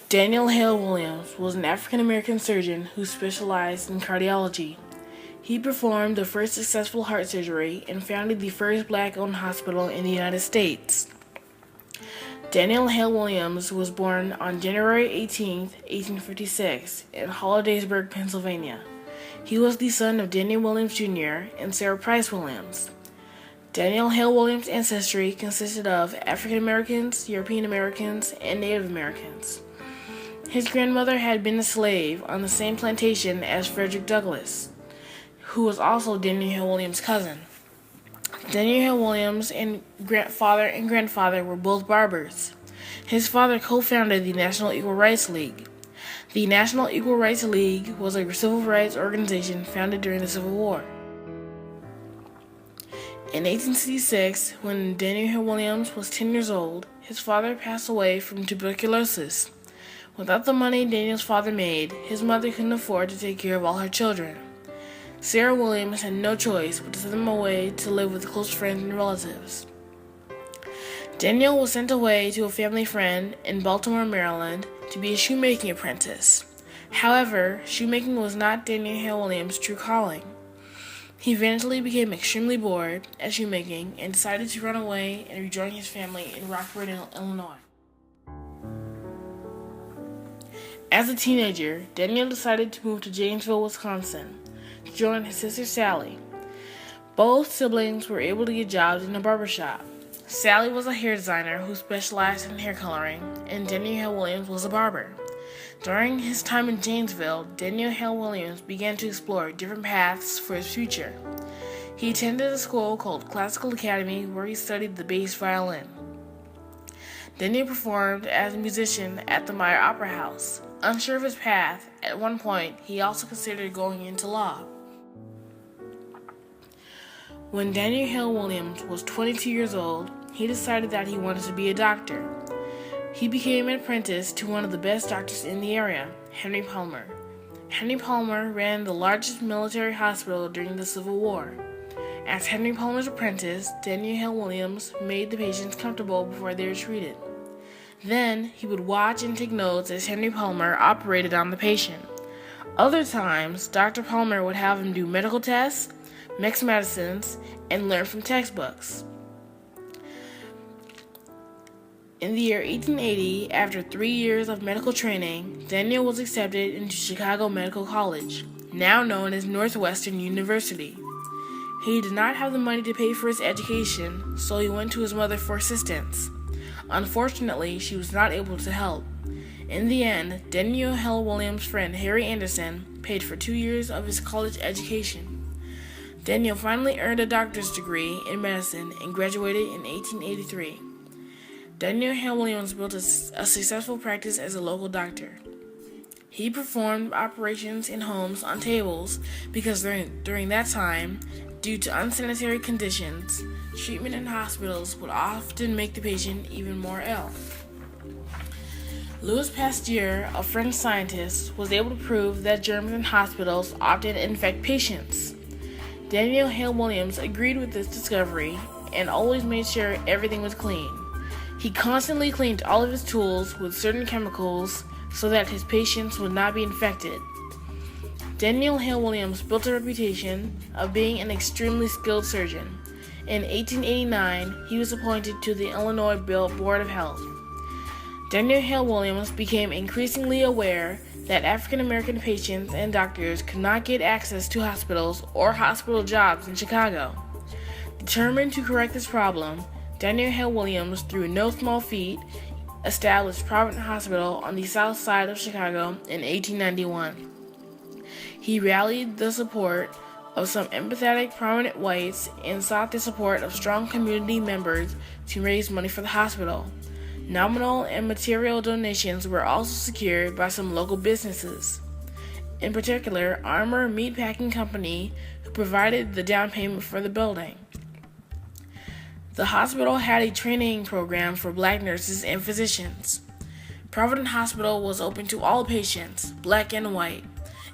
Daniel Hale Williams was an African-American surgeon who specialized in cardiology. He performed the first successful heart surgery and founded the first black-owned hospital in the United States. Daniel Hale Williams was born on January 18, 1856, in Hollidaysburg, Pennsylvania. He was the son of Daniel Williams Jr. and Sarah Price Williams. Daniel Hale Williams' ancestry consisted of African Americans, European Americans, and Native Americans. His grandmother had been a slave on the same plantation as Frederick Douglass, who was also Daniel Hale Williams' cousin. Daniel Hale Williams' father and grandfather were both barbers. His father co-founded the National Equal Rights League. The National Equal Rights League was a civil rights organization founded during the Civil War. In 1866, when Daniel Hale Williams was 10 years old, his father passed away from tuberculosis. Without the money Daniel's father made, his mother couldn't afford to take care of all her children. Sarah Williams had no choice but to send them away to live with close friends and relatives. Daniel was sent away to a family friend in Baltimore, Maryland, to be a shoemaking apprentice. However, shoemaking was not Daniel Hale Williams' true calling. He eventually became extremely bored at shoemaking and decided to run away and rejoin his family in Rockford, Illinois. As a teenager, Daniel decided to move to Janesville, Wisconsin, to join his sister Sally. Both siblings were able to get jobs in a barbershop. Sally was a hair designer who specialized in hair coloring, and Daniel Hale Williams was a barber. During his time in Janesville, Daniel Hale Williams began to explore different paths for his future. He attended a school called Classical Academy where he studied the bass violin. Daniel performed as a musician at the Meyer Opera House. Unsure of his path, at one point he also considered going into law. When Daniel Hale Williams was 22 years old, he decided that he wanted to be a doctor. He became an apprentice to one of the best doctors in the area, Henry Palmer. Henry Palmer ran the largest military hospital during the Civil War. As Henry Palmer's apprentice, Daniel Hale Williams made the patients comfortable before they were treated. Then, he would watch and take notes as Henry Palmer operated on the patient. Other times, Dr. Palmer would have him do medical tests, mix medicines, and learn from textbooks. In the year 1880, after 3 years of medical training, Daniel was accepted into Chicago Medical College, now known as Northwestern University. He did not have the money to pay for his education, so he went to his mother for assistance. Unfortunately, she was not able to help. In the end, Daniel Hale Williams' friend Harry Anderson paid for 2 years of his college education. Daniel finally earned a doctor's degree in medicine and graduated in 1883. Daniel Hale Williams built a successful practice as a local doctor. He performed operations in homes on tables because during that time, due to unsanitary conditions, treatment in hospitals would often make the patient even more ill. Louis Pasteur, a French scientist, was able to prove that germs in hospitals often infect patients. Daniel Hale Williams agreed with this discovery and always made sure everything was clean. He constantly cleaned all of his tools with certain chemicals so that his patients would not be infected. Daniel Hale Williams built a reputation of being an extremely skilled surgeon. In 1889, he was appointed to the Illinois Board of Health. Daniel Hale Williams became increasingly aware that African American patients and doctors could not get access to hospitals or hospital jobs in Chicago. Determined to correct this problem, Daniel Hale Williams, through no small feat, established Providence Hospital on the south side of Chicago in 1891. He rallied the support of some empathetic prominent whites and sought the support of strong community members to raise money for the hospital. Nominal and material donations were also secured by some local businesses. In particular, Armour Meatpacking Company, who provided the down payment for the building. The hospital had a training program for black nurses and physicians. Providence Hospital was open to all patients, black and white.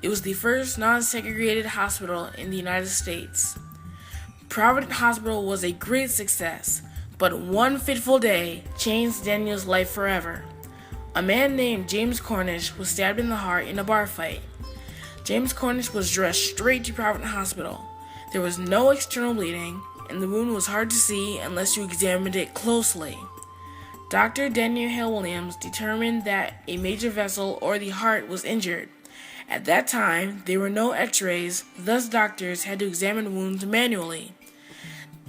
It was the first non-segregated hospital in the United States. Providence Hospital was a great success, but one fateful day changed Daniel's life forever. A man named James Cornish was stabbed in the heart in a bar fight. James Cornish was rushed straight to Providence Hospital. There was no external bleeding, and the wound was hard to see unless you examined it closely. Dr. Daniel Hale Williams determined that a major vessel or the heart was injured. At that time, there were no x-rays, thus doctors had to examine wounds manually.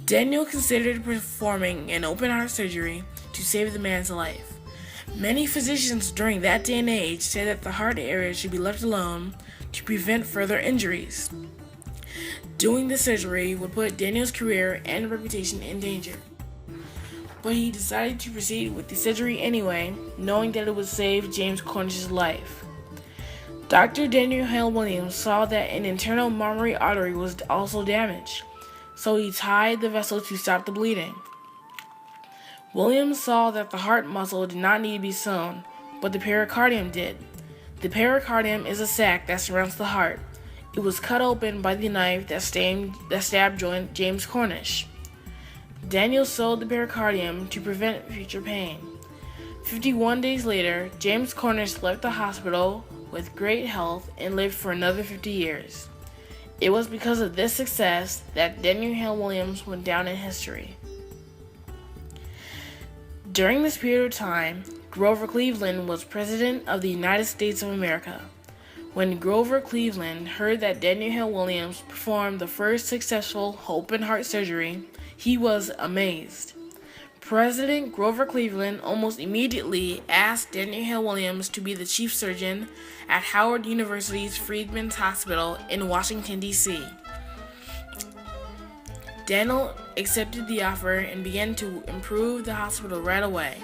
Daniel considered performing an open heart surgery to save the man's life. Many physicians during that day and age said that the heart area should be left alone to prevent further injuries. Doing the surgery would put Daniel's career and reputation in danger. But he decided to proceed with the surgery anyway, knowing that it would save James Cornish's life. Dr. Daniel Hale Williams saw that an internal mammary artery was also damaged, so he tied the vessel to stop the bleeding. Williams saw that the heart muscle did not need to be sewn, but the pericardium did. The pericardium is a sac that surrounds the heart. It was cut open by the knife that stabbed James Cornish. Daniel sewed the pericardium to prevent future pain. 51 days later, James Cornish left the hospital with great health and lived for another 50 years. It was because of this success that Daniel Hale Williams went down in history. During this period of time, Grover Cleveland was President of the United States of America. When Grover Cleveland heard that Daniel Hale Williams performed the first successful open heart surgery, he was amazed. President Grover Cleveland almost immediately asked Daniel Hale Williams to be the chief surgeon at Howard University's Freedmen's Hospital in Washington, D.C. Daniel accepted the offer and began to improve the hospital right away.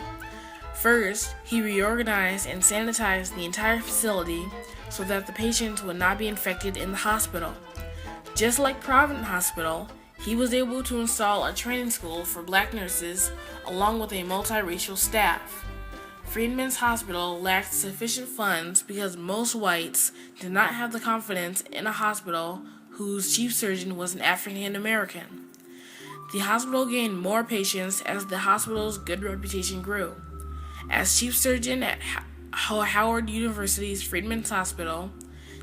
First, he reorganized and sanitized the entire facility so that the patients would not be infected in the hospital. Just like Providence Hospital, he was able to install a training school for black nurses along with a multiracial staff. Freedmen's Hospital lacked sufficient funds because most whites did not have the confidence in a hospital whose chief surgeon was an African American. The hospital gained more patients as the hospital's good reputation grew. As chief surgeon at Howard University's Freedmen's Hospital,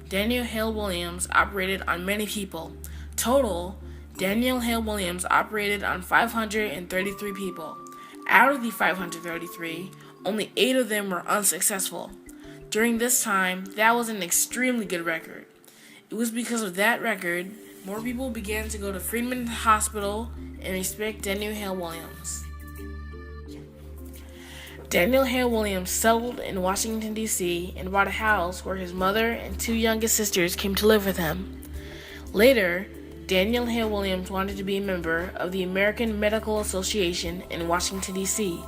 Daniel Hale Williams operated on many people. Total, Daniel Hale Williams operated on 533 people. Out of the 533, only 8 of them were unsuccessful. During this time, that was an extremely good record. It was because of that record, more people began to go to Freedmen's Hospital and respect Daniel Hale Williams. Daniel Hale Williams settled in Washington, D.C. and bought a house where his mother and 2 youngest sisters came to live with him. Later, Daniel Hale Williams wanted to be a member of the American Medical Association in Washington, D.C.,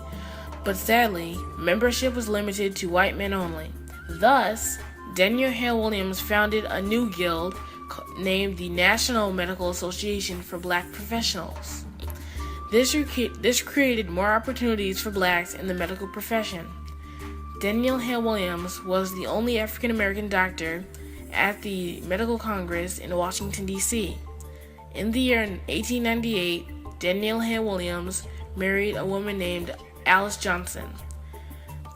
but sadly, membership was limited to white men only. Thus, Daniel Hale Williams founded a new guild named the National Medical Association for Black Professionals. This created more opportunities for blacks in the medical profession. Daniel Hale Williams was the only African American doctor at the Medical Congress in Washington, D.C. In the year 1898, Daniel Hale Williams married a woman named Alice Johnson.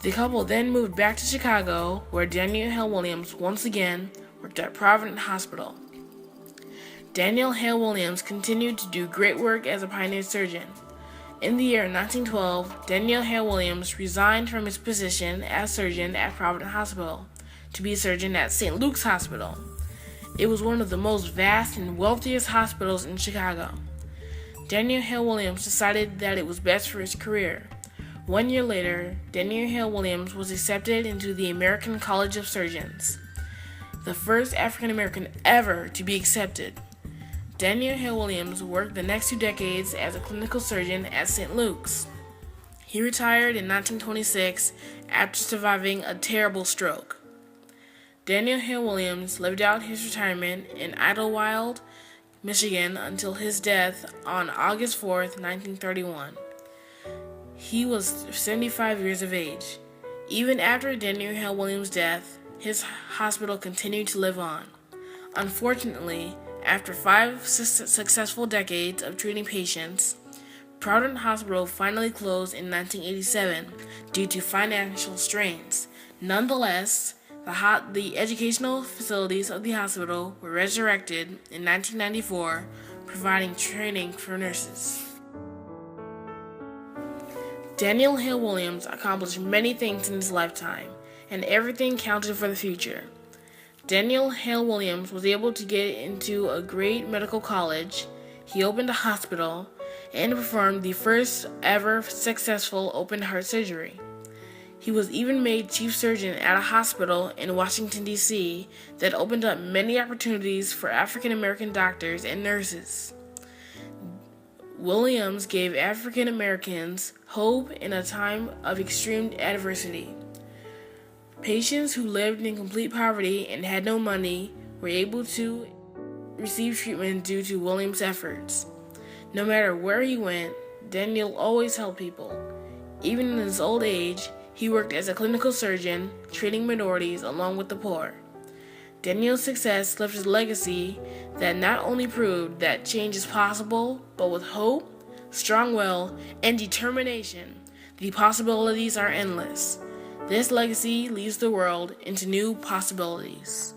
The couple then moved back to Chicago, where Daniel Hale Williams once again worked at Providence Hospital. Daniel Hale Williams continued to do great work as a pioneer surgeon. In the year 1912, Daniel Hale Williams resigned from his position as surgeon at Providence Hospital to be a surgeon at St. Luke's Hospital. It was one of the most vast and wealthiest hospitals in Chicago. Daniel Hale Williams decided that it was best for his career. 1 year later, Daniel Hale Williams was accepted into the American College of Surgeons, the first African American ever to be accepted. Daniel Hale Williams worked the next 2 decades as a clinical surgeon at St. Luke's. He retired in 1926 after surviving a terrible stroke. Daniel Hale Williams lived out his retirement in Idlewild, Michigan until his death on August 4th, 1931. He was 75 years of age. Even after Daniel Hale Williams' death, his hospital continued to live on. Unfortunately, after 5 successful decades of treating patients, Providence Hospital finally closed in 1987 due to financial strains. Nonetheless, the educational facilities of the hospital were resurrected in 1994, providing training for nurses. Daniel Hale Williams accomplished many things in his lifetime, and everything counted for the future. Daniel Hale Williams was able to get into a great medical college, he opened a hospital, and performed the first ever successful open heart surgery. He was even made chief surgeon at a hospital in Washington, D.C. that opened up many opportunities for African American doctors and nurses. Williams gave African Americans hope in a time of extreme adversity. Patients who lived in complete poverty and had no money were able to receive treatment due to Williams' efforts. No matter where he went, Daniel always helped people. Even in his old age, he worked as a clinical surgeon, treating minorities along with the poor. Daniel's success left his legacy that not only proved that change is possible, but with hope, strong will, and determination, the possibilities are endless. This legacy leads the world into new possibilities.